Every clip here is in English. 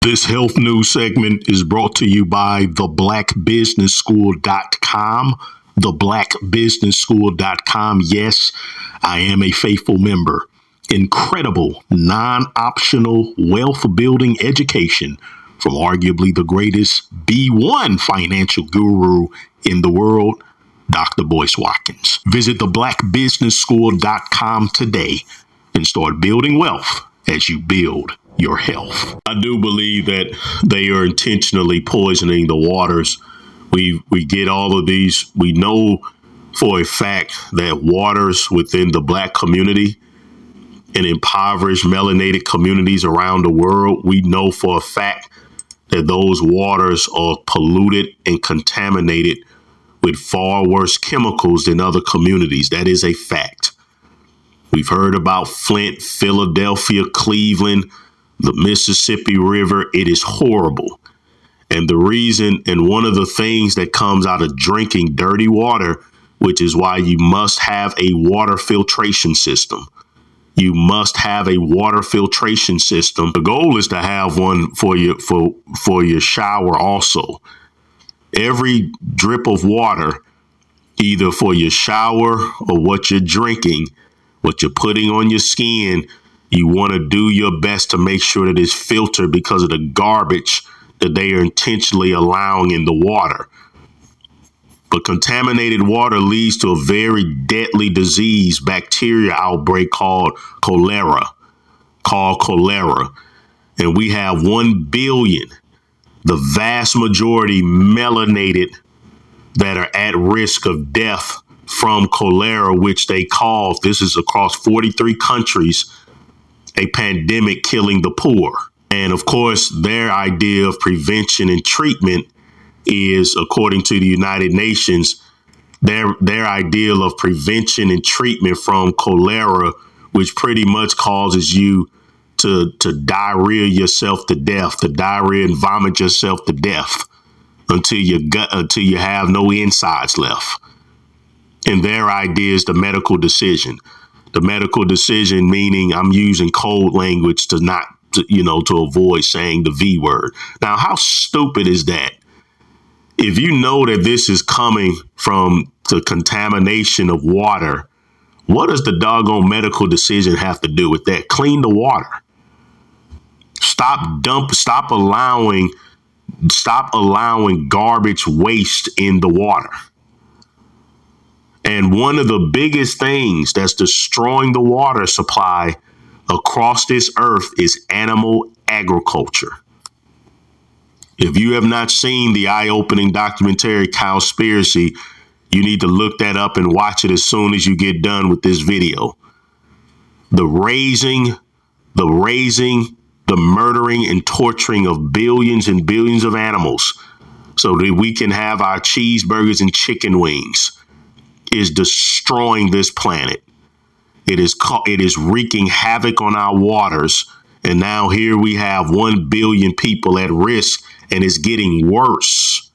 This health news segment is brought to you by theblackbusinessschool.com. Theblackbusinessschool.com. Yes, I am a faithful member. Incredible, non-optional wealth building education from arguably the greatest B1 financial guru in the world, Dr. Boyce Watkins. Visit theblackbusinessschool.com today and start building wealth as you build your health. I do believe that they are intentionally poisoning the waters. We get all of these. We know for a fact that waters within the Black community and impoverished melanated communities around the world, we know for a fact that those waters are polluted and contaminated with far worse chemicals than other communities. That is a fact. We've heard about Flint, Philadelphia, Cleveland, the Mississippi River. It is horrible. And the reason, and one of the things that comes out of drinking dirty water, which is why you must have a water filtration system. You must have a water filtration system. The goal is to have one for your shower also. Every drip of water, either for your shower or what you're drinking, what you're putting on your skin, you want to do your best to make sure that it's filtered because of the garbage that they are intentionally allowing in the water. But contaminated water leads to a very deadly disease, bacteria outbreak called cholera. And we have 1 billion, the vast majority melanated, that are at risk of death from cholera, which they call, this is across 43 countries, a pandemic killing the poor. And of course, their idea of prevention and treatment is, according to the United Nations, their ideal of prevention and treatment from cholera, which pretty much causes you to diarrhea yourself to death, to diarrhea and vomit yourself to death until you have no insides left. And their idea is the medical decision. The medical decision, meaning I'm using code language to avoid saying the V word. Now, how stupid is that? If you know that this is coming from the contamination of water, what does the doggone medical decision have to do with that? Clean the water. Stop allowing garbage waste in the water. And one of the biggest things that's destroying the water supply across this earth is animal agriculture. If you have not seen the eye-opening documentary Cowspiracy, you need to look that up and watch it as soon as you get done with this video. The raising, the murdering and torturing of billions and billions of animals so that we can have our cheeseburgers and chicken wings is destroying this planet. It is wreaking havoc on our waters. And now here we have 1 billion people at risk, and it's getting worse.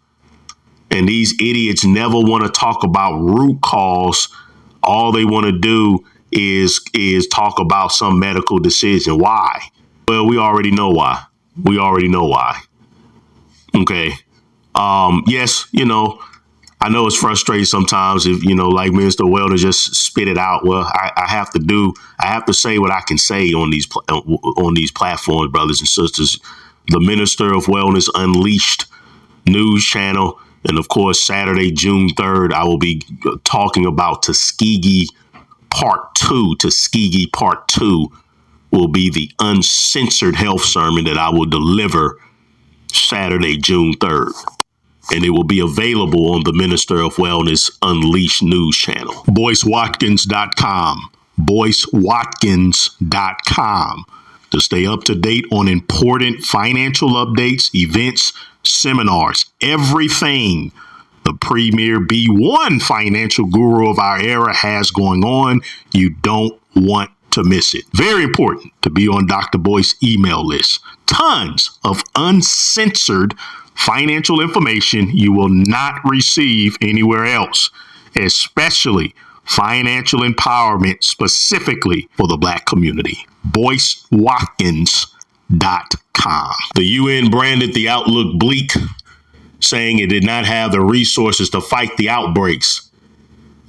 And these idiots never want to talk about root cause. All they want to do is talk about some medical decision. Why? Well, we already know why. Okay. Yes, I know it's frustrating sometimes if, like Minister Wellness just spit it out. Well, I have to say what I can say on these platforms, brothers and sisters. The Minister of Wellness Unleashed news channel. And of course, Saturday, June 3rd, I will be talking about Tuskegee Part 2. Tuskegee Part 2 will be the uncensored health sermon that I will deliver Saturday, June 3rd. And it will be available on the Minister of Wellness Unleashed news channel. BoyceWatkins.com. BoyceWatkins.com to stay up to date on important financial updates, events, seminars, everything the premier B1 financial guru of our era has going on. You don't want to miss it. Very important to be on Dr. Boyce's email list. Tons of uncensored financial information you will not receive anywhere else, especially financial empowerment specifically for the Black community. BoyceWatkins.com. The UN branded the outlook bleak, saying it did not have the resources to fight the outbreaks.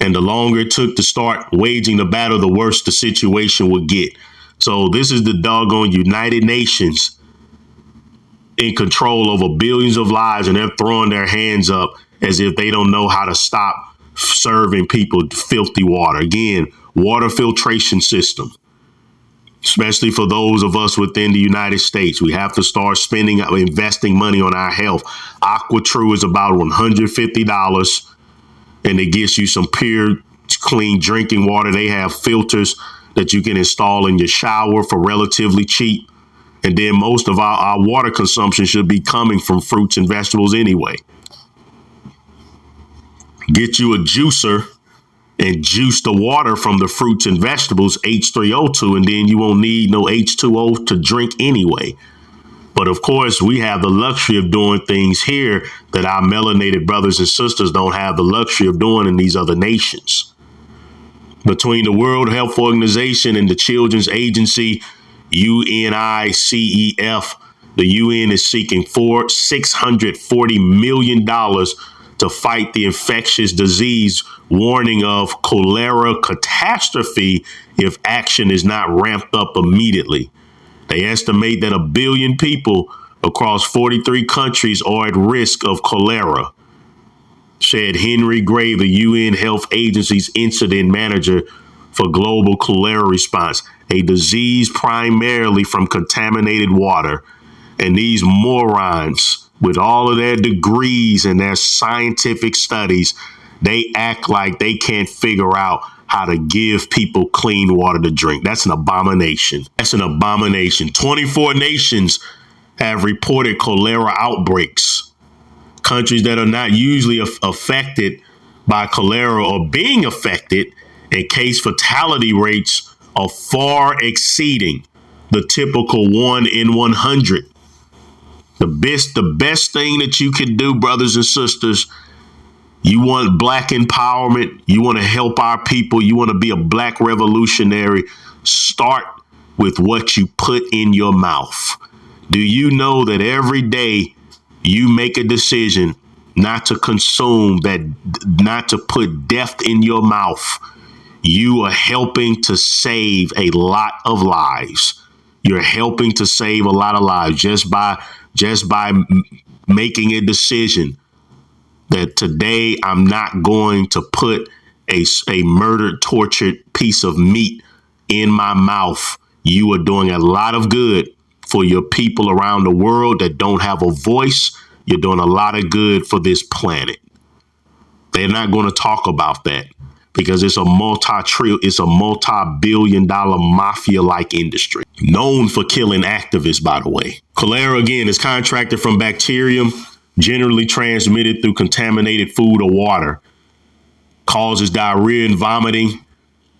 And the longer it took to start waging the battle, the worse the situation would get. So this is the doggone United Nations in control over billions of lives, and they're throwing their hands up as if they don't know how to stop serving people filthy water. Again, water filtration system, especially for those of us within the United States. We have to start investing money on our health. AquaTrue is about $150, and it gets you some pure, clean drinking water. They have filters that you can install in your shower for relatively cheap. And then most of our water consumption should be coming from fruits and vegetables anyway. Get you a juicer and juice the water from the fruits and vegetables, H3O2, and then you won't need no H2O to drink anyway. But of course, we have the luxury of doing things here that our melanated brothers and sisters don't have the luxury of doing in these other nations. Between the World Health Organization and the Children's Agency, UNICEF, the UN is seeking $640 million to fight the infectious disease, warning of cholera catastrophe if action is not ramped up immediately. They estimate that 1 billion people across 43 countries are at risk of cholera, said Henry Gray, the UN Health Agency's incident manager for global cholera response, a disease primarily from contaminated water. And these morons, with all of their degrees and their scientific studies, they act like they can't figure out how to give people clean water to drink. That's an abomination. 24 nations have reported cholera outbreaks. Countries that are not usually affected by cholera are being affected, and case fatality rates are far exceeding the typical 1 in 100. The best thing that you can do, brothers and sisters, you want black empowerment, you want to help our people, you want to be a black revolutionary, start with what you put in your mouth. Do you know that every day you make a decision not to consume, that not to put death in your mouth, you are helping to save a lot of lives. You're helping to save a lot of lives just by making a decision that today I'm not going to put a murdered, tortured piece of meat in my mouth. You are doing a lot of good for your people around the world that don't have a voice. You're doing a lot of good for this planet. They're not going to talk about that because it's a multi-billion-dollar mafia-like industry known for killing activists, by the way. Cholera, again, is contracted from bacterium, generally transmitted through contaminated food or water, causes diarrhea and vomiting,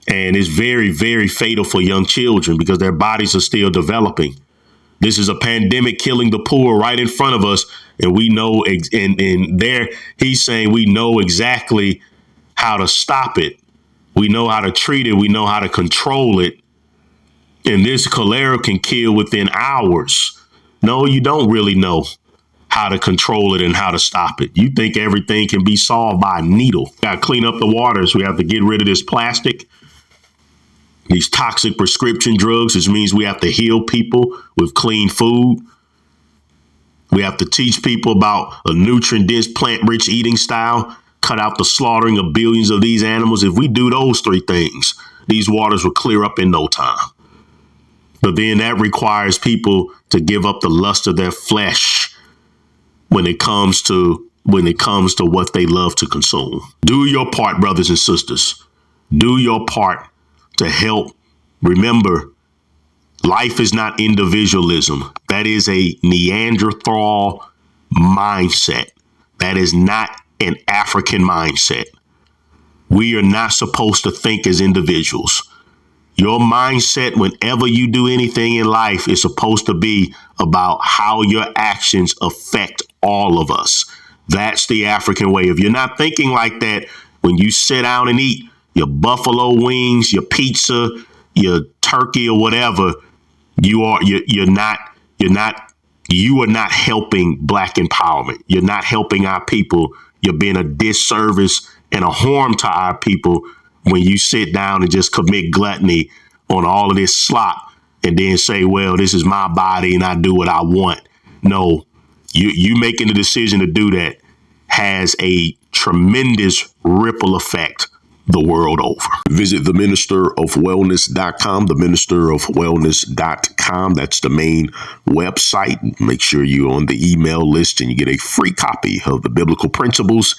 and is very, very fatal for young children because their bodies are still developing. This is a pandemic killing the poor right in front of us, and we know, and there he's saying we know exactly how to stop it. We know how to treat it. We know how to control it. And this cholera can kill within hours. No, you don't really know how to control it and how to stop it. You think everything can be solved by a needle. Got to clean up the waters. We have to get rid of this plastic, these toxic prescription drugs. This means we have to heal people with clean food. We have to teach people about a nutrient-dense, plant-rich eating style. Cut out the slaughtering of billions of these animals. If we do those three things, these waters will clear up in no time. But then that requires people to give up the lust of their flesh when it comes to what they love to consume. Do your part, brothers and sisters. Do your part to help. Remember, life is not individualism. That is a Neanderthal mindset. That is not an African mindset. We are not supposed to think as individuals. Your mindset, whenever you do anything in life, is supposed to be about how your actions affect all of us. That's the African way. If you're not thinking like that, when you sit down and eat your buffalo wings, your pizza, your turkey or whatever, you're not You are not helping Black empowerment. You're not helping our people. You're being a disservice and a harm to our people when you sit down and just commit gluttony on all of this slop and then say, well, this is my body and I do what I want. No, you making the decision to do that has a tremendous ripple effect the world over. Visit theministerofwellness.com, theministerofwellness.com. That's the main website. Make sure you're on the email list and you get a free copy of the Biblical Principles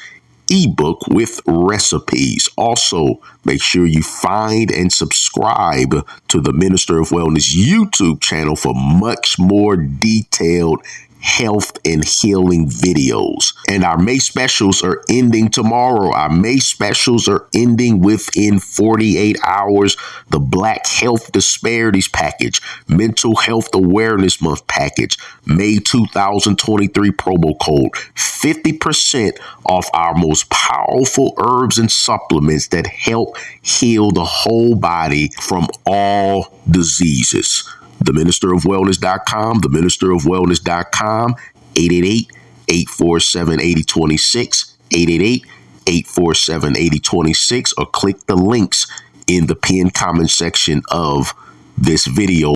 ebook with recipes. Also, make sure you find and subscribe to the Minister of Wellness YouTube channel for much more detailed health and healing videos. And our May specials are ending tomorrow. Our May specials are ending within 48 hours. The Black Health Disparities Package, Mental Health Awareness Month Package, May 2023 promo code, 50% off our most powerful herbs and supplements that help heal the whole body from all diseases. TheMinisterOfWellness.com, TheMinisterOfWellness.com, 888-847-8026, 888-847-8026, or click the links in the pinned comment section of this video.